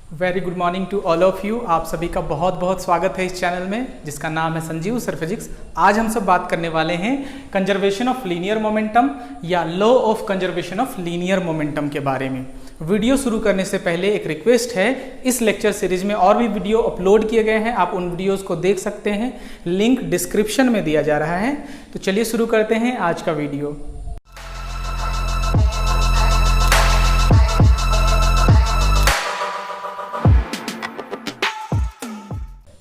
Very good morning to all of you. आप सभी का बहुत बहुत स्वागत है इस चैनल में जिसका नाम है संजीव सर फिजिक्स। आज हम सब बात करने वाले हैं कंजर्वेशन ऑफ लीनियर मोमेंटम या law of conservation of linear momentum के बारे में। वीडियो शुरू करने से पहले एक रिक्वेस्ट है, इस लेक्चर सीरीज में और भी वीडियो अपलोड किए गए हैं, आप उन वीडियोस को देख सकते हैं, लिंक डिस्क्रिप्शन में दिया जा रहा है। तो चलिए शुरू करते हैं आज का वीडियो।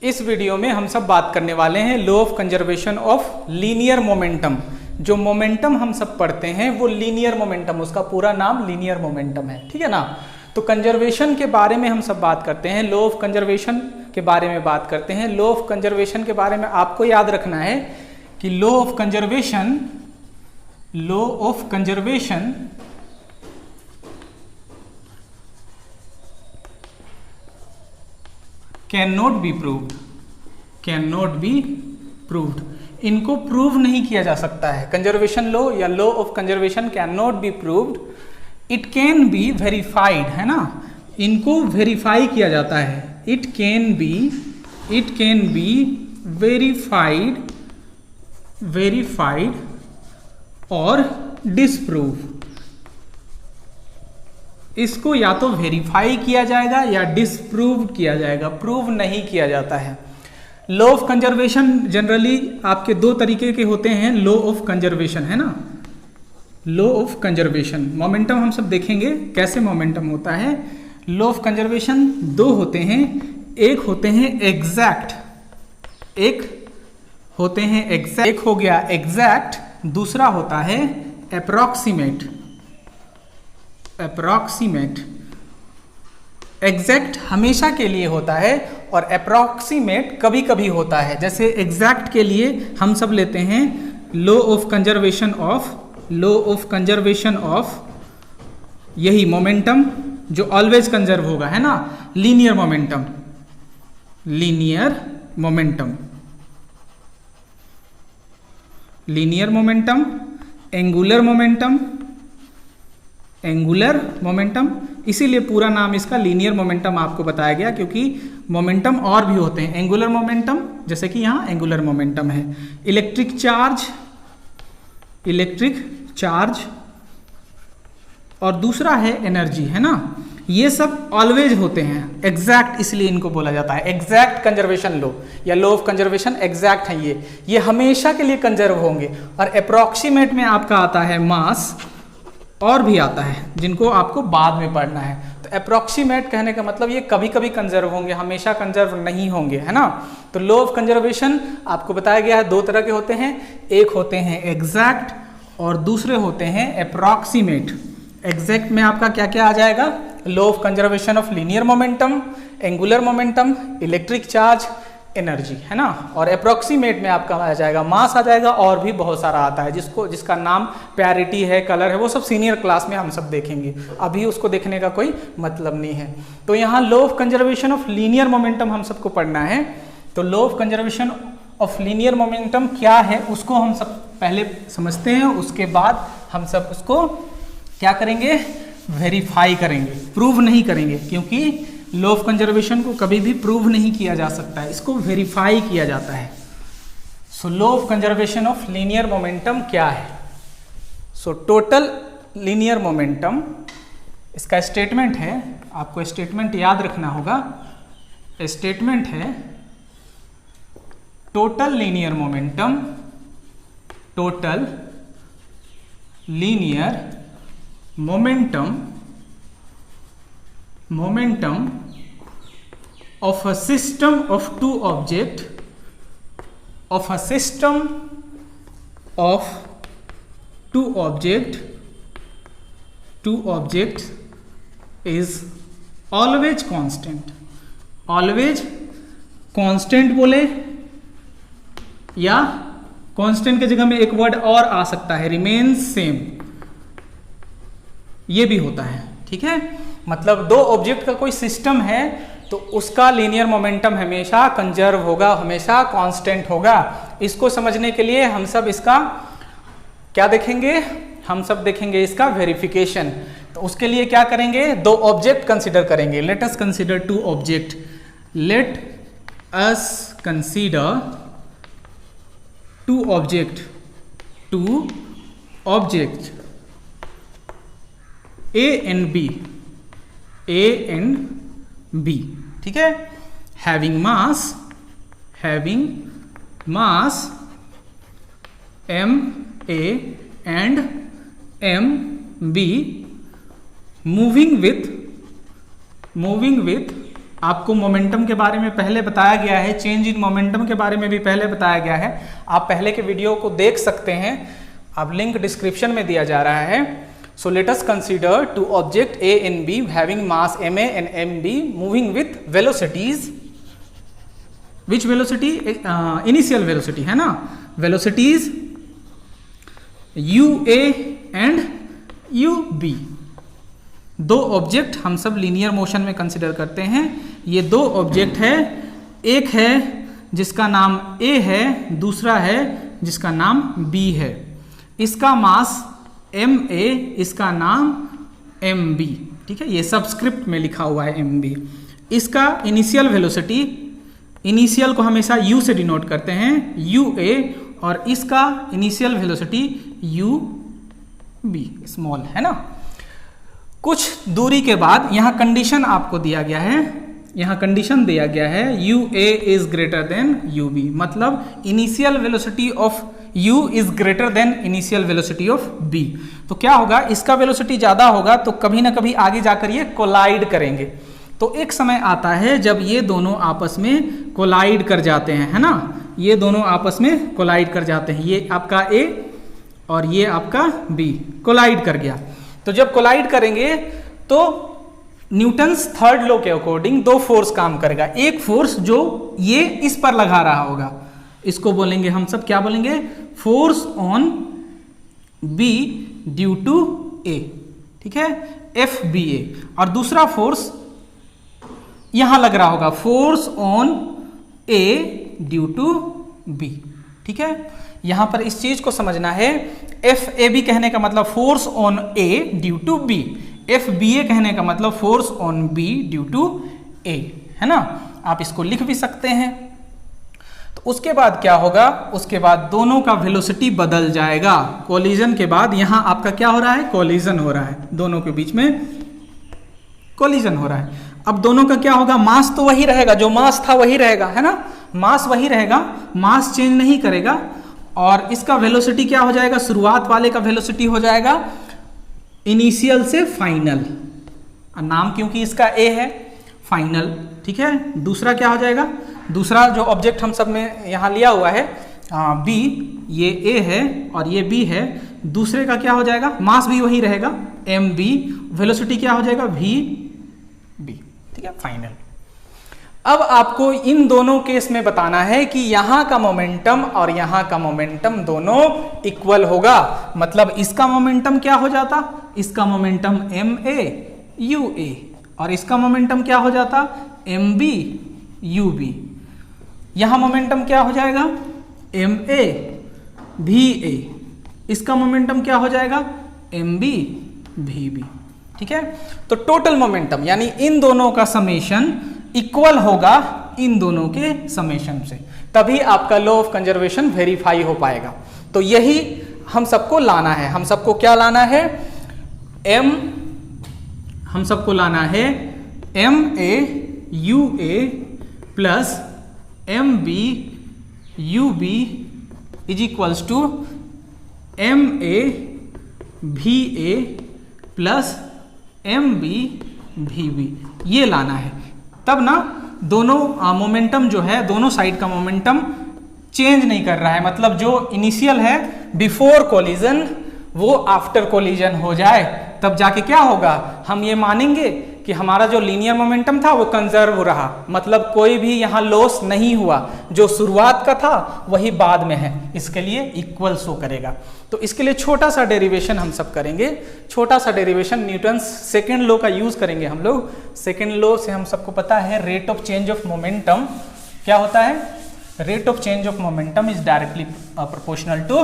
इस वीडियो में हम सब बात करने वाले हैं law of conservation of linear momentum. जो मोमेंटम हम सब पढ़ते हैं वो लीनियर मोमेंटम, उसका पूरा नाम लीनियर मोमेंटम है, ठीक है ना। तो कंजर्वेशन के बारे में हम सब बात करते हैं, लॉ ऑफ कंजर्वेशन के बारे में बात करते हैं। लॉ ऑफ कंजर्वेशन के बारे में आपको याद रखना है कि law of conservation cannot be proved। इनको प्रूव नहीं किया जा सकता है। कंजर्वेशन लॉ या law of conservation cannot be proved, it can be verified, है ना। इनको वेरीफाई किया जाता है। it can be verified और disprove। इसको या तो वेरीफाई किया जाएगा या डिसप्रूव किया जाएगा, प्रूव नहीं किया जाता है। लॉ ऑफ कंजर्वेशन जनरली आपके दो तरीके के होते हैं। लॉ ऑफ कंजर्वेशन है ना, लॉ ऑफ कंजर्वेशन मोमेंटम हम सब देखेंगे कैसे मोमेंटम होता है। लॉ ऑफ कंजर्वेशन दो होते हैं, एक होते हैं एग्जैक्ट, एक हो गया एग्जैक्ट, दूसरा होता है अप्रॉक्सीमेट। एग्जैक्ट हमेशा के लिए होता है और अप्रॉक्सीमेट कभी कभी होता है। जैसे एग्जैक्ट के लिए हम सब लेते हैं लॉ ऑफ कंजर्वेशन ऑफ यही मोमेंटम जो ऑलवेज कंजर्व होगा, है ना, लीनियर मोमेंटम, एंगुलर मोमेंटम। इसीलिए पूरा नाम इसका लीनियर मोमेंटम आपको बताया गया, क्योंकि मोमेंटम और भी होते हैं। एंगुलर मोमेंटम जैसे कि यहाँ एंगुलर मोमेंटम है। इलेक्ट्रिक चार्ज और दूसरा है एनर्जी, है ना। ये सब ऑलवेज होते हैं, एग्जैक्ट इसलिए इनको बोला जाता है एग्जैक्ट कंजर्वेशन लॉ या लॉ ऑफ कंजर्वेशन। एग्जैक्ट है ये हमेशा के लिए कंजर्व होंगे। और अप्रॉक्सीमेट में आपका आता है मास, और भी आता है जिनको आपको बाद में पढ़ना है। तो अप्रॉक्सीमेट कहने का मतलब ये कभी कभी कंजर्व होंगे, हमेशा कंजर्व नहीं होंगे, है ना। तो लॉ ऑफ कंजर्वेशन आपको बताया गया है दो तरह के होते हैं, एक होते हैं एग्जैक्ट और दूसरे होते हैं अप्रॉक्सीमेट। एग्जैक्ट में आपका क्या क्या आ जाएगा, law of conservation of linear momentum, angular momentum, electric charge, energy, है ना। और अप्रॉक्सीमेट में आपका आ जाएगा मास आ जाएगा, और भी बहुत सारा आता है जिसका नाम प्यारिटी है, कलर है, वो सब सीनियर क्लास में हम सब देखेंगे, अभी उसको देखने का कोई मतलब नहीं है। तो यहाँ law of conservation of linear momentum हम सबको पढ़ना है। तो law of conservation of linear momentum क्या है उसको हम सब पहले समझते हैं, उसके बाद हम सब उसको क्या करेंगे, वेरीफाई करेंगे, प्रूव नहीं करेंगे, क्योंकि लॉ ऑफ कंजर्वेशन को कभी भी प्रूव नहीं किया जा सकता है, इसको वेरीफाई किया जाता है। So law of conservation of linear momentum क्या है। सो टोटल लीनियर मोमेंटम, इसका स्टेटमेंट है, आपको स्टेटमेंट याद रखना होगा। स्टेटमेंट है total linear momentum of a system of two objects is always constant बोले या constant के जगह में एक वर्ड और आ सकता है, remains same, ये भी होता है, ठीक है। मतलब दो ऑब्जेक्ट का कोई सिस्टम है तो उसका लीनियर मोमेंटम हमेशा कंजर्व होगा, हमेशा कांस्टेंट होगा। इसको समझने के लिए हम सब इसका क्या देखेंगे, हम सब देखेंगे इसका वेरिफिकेशन। तो उसके लिए क्या करेंगे, दो ऑब्जेक्ट कंसिडर करेंगे। Let us consider two object. Let us consider two object A and B, ठीक है, having mass MA and MB, moving with आपको मोमेंटम के बारे में पहले बताया गया है, चेंज इन मोमेंटम के बारे में भी पहले बताया गया है। आप पहले के वीडियो को देख सकते हैं, अब लिंक डिस्क्रिप्शन में दिया जा रहा है। So let us consider two object A and B having mass MA and MB moving with velocities. Which velocity? Initial velocity है ना, वेलोसिटीज UA एंड UB। दो ऑब्जेक्ट हम सब लीनियर मोशन में कंसिडर करते हैं। ये दो ऑब्जेक्ट है, एक है जिसका नाम A है, दूसरा है जिसका नाम B है। इसका मास MA, इसका नाम MB, ठीक है, ये सबस्क्रिप्ट में लिखा हुआ है MB। इसका इनिशियल वेलोसिटी, इनिशियल को हमेशा U से डिनोट करते हैं, UA, और इसका इनिशियल वेलोसिटी UB स्मॉल है ना। कुछ दूरी के बाद यहाँ कंडीशन आपको दिया गया है, यहाँ कंडीशन दिया गया है UA is greater than UB, मतलब initial velocity of U is greater than initial velocity of B। तो क्या होगा, इसका वेलोसिटी ज्यादा होगा तो कभी ना कभी आगे जाकर ये कोलाइड करेंगे। तो एक समय आता है जब ये दोनों आपस में कोलाइड कर जाते हैं, है ना, ये दोनों आपस में कोलाइड कर जाते हैं। ये आपका A और ये आपका B कोलाइड कर गया। तो जब कोलाइड करेंगे तो न्यूटन्स थर्ड लॉ के अकॉर्डिंग दो फोर्स काम करेगा। एक फोर्स जो ये इस पर लगा रहा होगा, इसको बोलेंगे हम सब, क्या बोलेंगे, force on B due to A, ठीक है, FBA। और दूसरा फोर्स यहां लग रहा होगा, force on A due to B, ठीक है। यहां पर इस चीज को समझना है, FAB कहने का मतलब force on A due to B, FBA कहने का मतलब force on B due to A, है ना। आप इसको लिख भी सकते हैं। तो उसके बाद क्या होगा, उसके बाद दोनों का वेलोसिटी बदल जाएगा। कोलिजन के बाद यहां आपका क्या हो रहा है, कोलिजन हो रहा है, दोनों के बीच में कोलिजन हो रहा है। अब दोनों का क्या होगा, मास तो वही रहेगा, जो मास था वही रहेगा, है ना, मास वही रहेगा, मास चेंज नहीं करेगा। और इसका वेलोसिटी क्या हो जाएगा, शुरुआत वाले का वेलोसिटी हो जाएगा इनिशियल से फाइनल, नाम क्योंकि इसका A है, फाइनल, ठीक है। दूसरा क्या हो जाएगा, दूसरा जो ऑब्जेक्ट हम सब में यहाँ लिया हुआ है B, ये A है और ये B है, दूसरे का क्या हो जाएगा, मास भी वही रहेगा MB, वेलोसिटी क्या हो जाएगा VB, ठीक है, फाइनल। अब आपको इन दोनों केस में बताना है कि यहां का मोमेंटम और यहां का मोमेंटम दोनों इक्वल होगा। मतलब इसका मोमेंटम क्या हो जाता, इसका मोमेंटम MA UA और इसका मोमेंटम क्या हो जाता MB UB। यहां मोमेंटम क्या हो जाएगा MA VA, इसका मोमेंटम क्या हो जाएगा MB VB, ठीक है। तो टोटल मोमेंटम यानी इन दोनों का समेशन इक्वल होगा इन दोनों के समेशन से, तभी आपका लॉ ऑफ कंजर्वेशन वेरीफाई हो पाएगा। तो यही हम सबको लाना है, हम सबको क्या लाना है, हम सबको लाना है MA UA plus MB UB is equals to MA VA plus MB VB, ये लाना है। तब ना दोनों मोमेंटम जो है, दोनों साइड का मोमेंटम चेंज नहीं कर रहा है, मतलब जो इनिशियल है बिफोर कोलिजन वो आफ्टर कोलिजन हो जाए, तब जाके क्या होगा, हम ये मानेंगे कि हमारा जो लीनियर मोमेंटम था वो कंजर्व रहा, मतलब कोई भी यहाँ लॉस नहीं हुआ, जो शुरुआत का था वही बाद में है, इसके लिए इक्वल शो करेगा। तो इसके लिए छोटा सा डेरिवेशन हम सब करेंगे, छोटा सा डेरिवेशन न्यूटन्स सेकेंड लॉ का यूज करेंगे हम लोग। सेकेंड लॉ से हम सबको पता है rate of change of momentum क्या होता है, rate of change of momentum is directly proportional to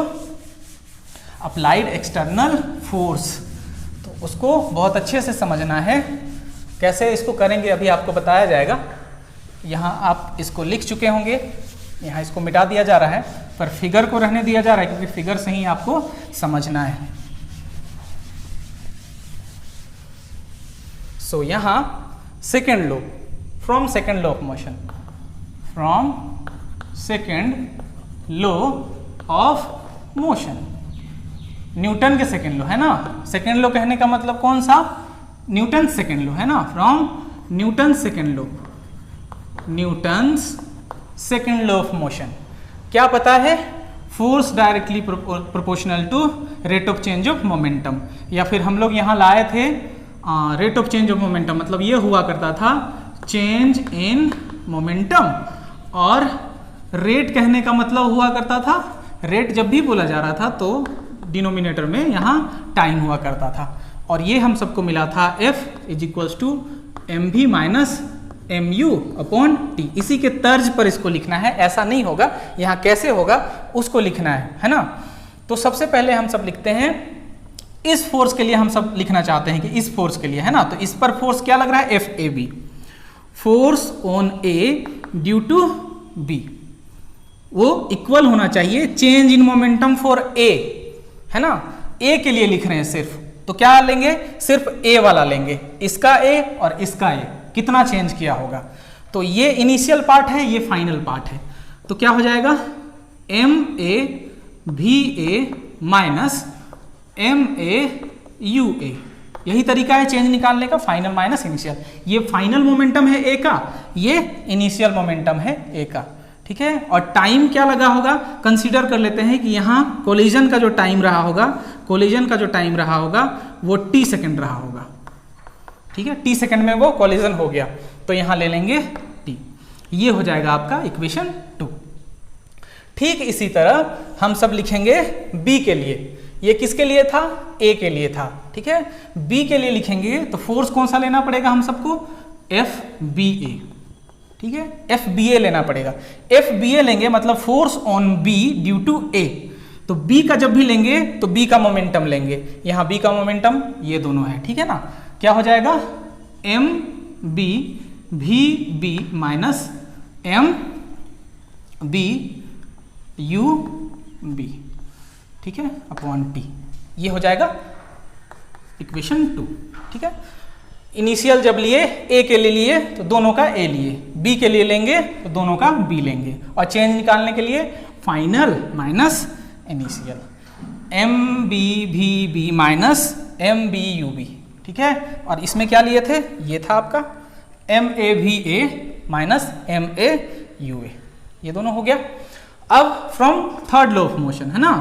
applied external force. तो उसको बहुत अच्छे से समझना है। कैसे इसको करेंगे अभी आपको बताया जाएगा। यहाँ आप इसको लिख चुके होंगे, यहाँ इसको मिटा दिया जा रहा है, पर फिगर को रहने दिया जा रहा है क्योंकि फिगर से ही आपको समझना है। सो यहाँ second law, from second law of motion, from second law of motion, Newton के सेकेंड लॉ है ना। सेकेंड लॉ कहने का मतलब कौन सा? न्यूटन सेकेंड लॉ है ना। From Newton second law, Newton's second law of motion. क्या पता है? Force directly proportional to rate of change of momentum, या फिर हम लोग यहाँ लाए थे rate of change of momentum, मतलब ये हुआ करता था चेंज इन मोमेंटम, और रेट कहने का मतलब हुआ करता था, रेट जब भी बोला जा रहा था तो डिनोमिनेटर में यहाँ टाइम हुआ करता था। और ये हम सबको मिला था F is equals to m v minus m u upon t. इसी के तर्ज पर इसको लिखना है, ऐसा नहीं होगा, यहाँ कैसे होगा उसको लिखना है ना। तो सबसे पहले हम सब लिखते हैं इस फोर्स के लिए, हम सब लिखना चाहते हैं कि इस फोर्स के लिए है ना। तो इस पर फोर्स क्या लग रहा है? F A B, force on A due to B, वो इक्वल होना चाहिए change in momentum for A, है ना। ए के लिए लिख रहे हैं सिर्फ, तो क्या लेंगे? सिर्फ ए वाला लेंगे, इसका ए और इसका ए, कितना चेंज किया होगा। तो ये इनिशियल पार्ट है, ये फाइनल पार्ट है। तो क्या हो जाएगा? एम ए भी A minus M A U A, यही तरीका है चेंज निकालने का, फाइनल माइनस इनिशियल। ये फाइनल मोमेंटम है ए का, ये इनिशियल मोमेंटम है ए का, ठीक है। और टाइम क्या लगा होगा? कंसीडर कर लेते हैं कि यहाँ कोलिजन का जो टाइम रहा होगा, कोलिजन का जो टाइम रहा होगा वो टी सेकेंड रहा होगा, ठीक है। टी सेकेंड में वो कोलिजन हो गया, तो यहाँ ले लेंगे टी। ये हो जाएगा आपका इक्वेशन 2। ठीक इसी तरह हम सब लिखेंगे बी के लिए। ये किसके लिए था? ए के लिए था, ठीक है। बी के लिए लिखेंगे तो फोर्स कौन सा लेना पड़ेगा हम सबको? एफ बी ए, ठीक है। एफ बी ए लेना पड़ेगा। एफ बी ए लेंगे मतलब force on B due to A. तो बी का जब भी लेंगे तो बी का मोमेंटम लेंगे, यहाँ बी का मोमेंटम ये दोनों है, ठीक है ना। क्या हो जाएगा? एम बी भी B minus M B you B, ठीक है, अपॉन टी। ये हो जाएगा इक्वेशन 2, ठीक है। इनिशियल जब लिए ए के लिए लिए तो दोनों का ए लिए, बी के लिए लेंगे तो दोनों का बी लेंगे, और चेंज निकालने के लिए final minus initial, M B भी B minus M B you B, ठीक है। और इसमें क्या लिए थे? ये था आपका एम ए भी A minus M A U A, ये दोनों हो गया। अब from third law of motion, है ना,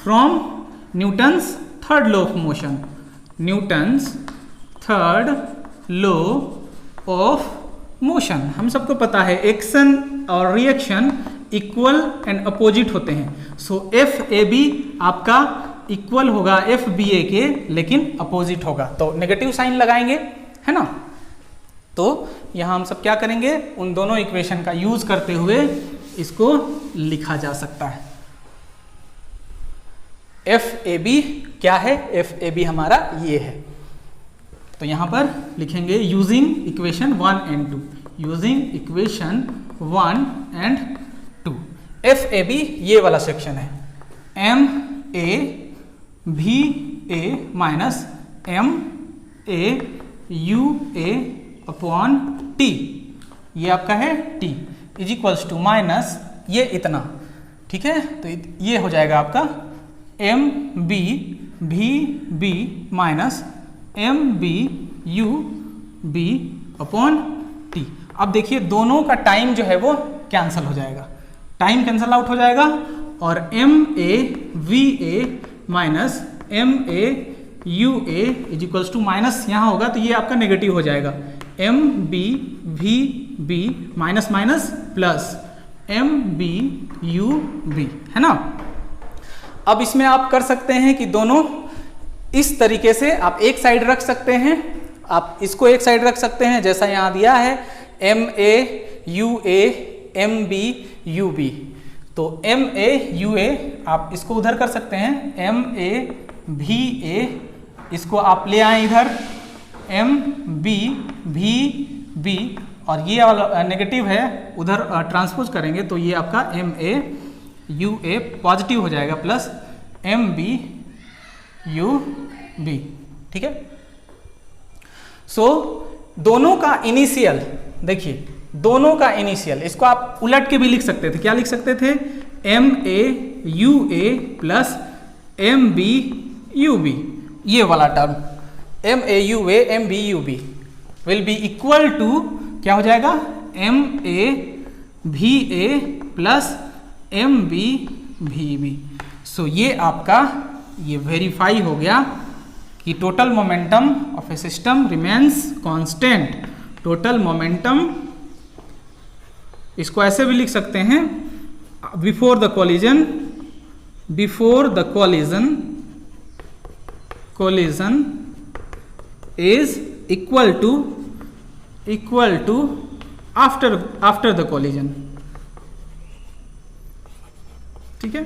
from Newton's third law of motion, Newton's third law of motion. हम सबको पता है एक्शन और रिएक्शन इक्वल एंड अपोजिट होते हैं। सो एफ ए बी आपका इक्वल होगा एफ बी ए के, लेकिन अपोजिट होगा, तो नेगेटिव साइन लगाएंगे, है ना। तो यहां हम सब क्या करेंगे? उन दोनों इक्वेशन का यूज करते हुए इसको लिखा जा सकता है। एफ ए बी क्या है? एफ ए बी हमारा ये है, तो यहां पर लिखेंगे using equation 1 and 2, using equation 1 and 2। F A B ये वाला सेक्शन है, एम ए भी A minus M A you A upon T, ये आपका है T is equals to minus ये इतना, ठीक है। तो ये हो जाएगा आपका एम बी भी B minus M B you B upon T. अब देखिए दोनों का टाइम जो है वो कैंसिल हो जाएगा, टाइम कैंसिल आउट हो जाएगा, और m A v A minus M A you A is equals to minus यहाँ होगा तो ये आपका नेगेटिव हो जाएगा, m B v B minus minus plus m B you B, है ना। अब इसमें आप कर सकते हैं कि दोनों इस तरीके से आप एक साइड रख सकते हैं, आप इसको एक साइड रख सकते हैं जैसा यहाँ दिया है M A you A m B you B, तो एम ए यू ए आप इसको उधर कर सकते हैं एम ए भी ए इसको आप ले आए इधर एम बी भी बी, और ये वाला नेगेटिव है उधर ट्रांसपोज करेंगे तो ये आपका m A you A positive हो जाएगा plus m B you B. ठीक है, सो दोनों का इनिशियल, देखिए दोनों का इनिशियल, इसको आप उलट के भी लिख सकते थे। क्या लिख सकते थे? M A you A plus m B you B, ये वाला term m A you A m B you B will be equal to क्या हो जाएगा? एम ए भी ए प्लस एम बी भी बी। सो ये आपका ये वेरीफाई हो गया कि total momentum of a system remains constant. Total momentum, इसको ऐसे भी लिख सकते हैं before the collision, before the collision is equal to after the collision। ठीक है,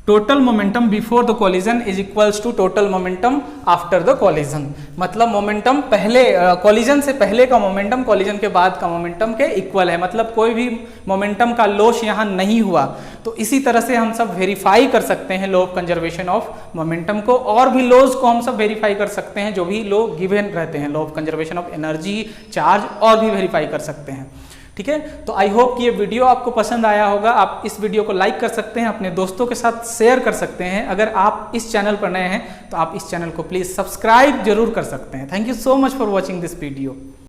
total momentum before the collision is equals to total momentum after the collision. मतलब momentum पहले कोलिजन से पहले का मोमेंटम कोलिजन के बाद का मोमेंटम के इक्वल है, मतलब कोई भी मोमेंटम का लॉस यहाँ नहीं हुआ। तो इसी तरह से हम सब वेरीफाई कर सकते हैं law of conservation of momentum को, और भी लॉज को हम सब वेरीफाई कर सकते हैं जो भी लॉ गिवन रहते हैं, law of conservation of energy, charge, और भी वेरीफाई कर सकते हैं। ठीक है, तो आई होप कि ये वीडियो आपको पसंद आया होगा। आप इस वीडियो को लाइक कर सकते हैं, अपने दोस्तों के साथ शेयर कर सकते हैं। अगर आप इस चैनल पर नए हैं तो आप इस चैनल को प्लीज़ सब्सक्राइब जरूर कर सकते हैं। Thank you so much for watching this video.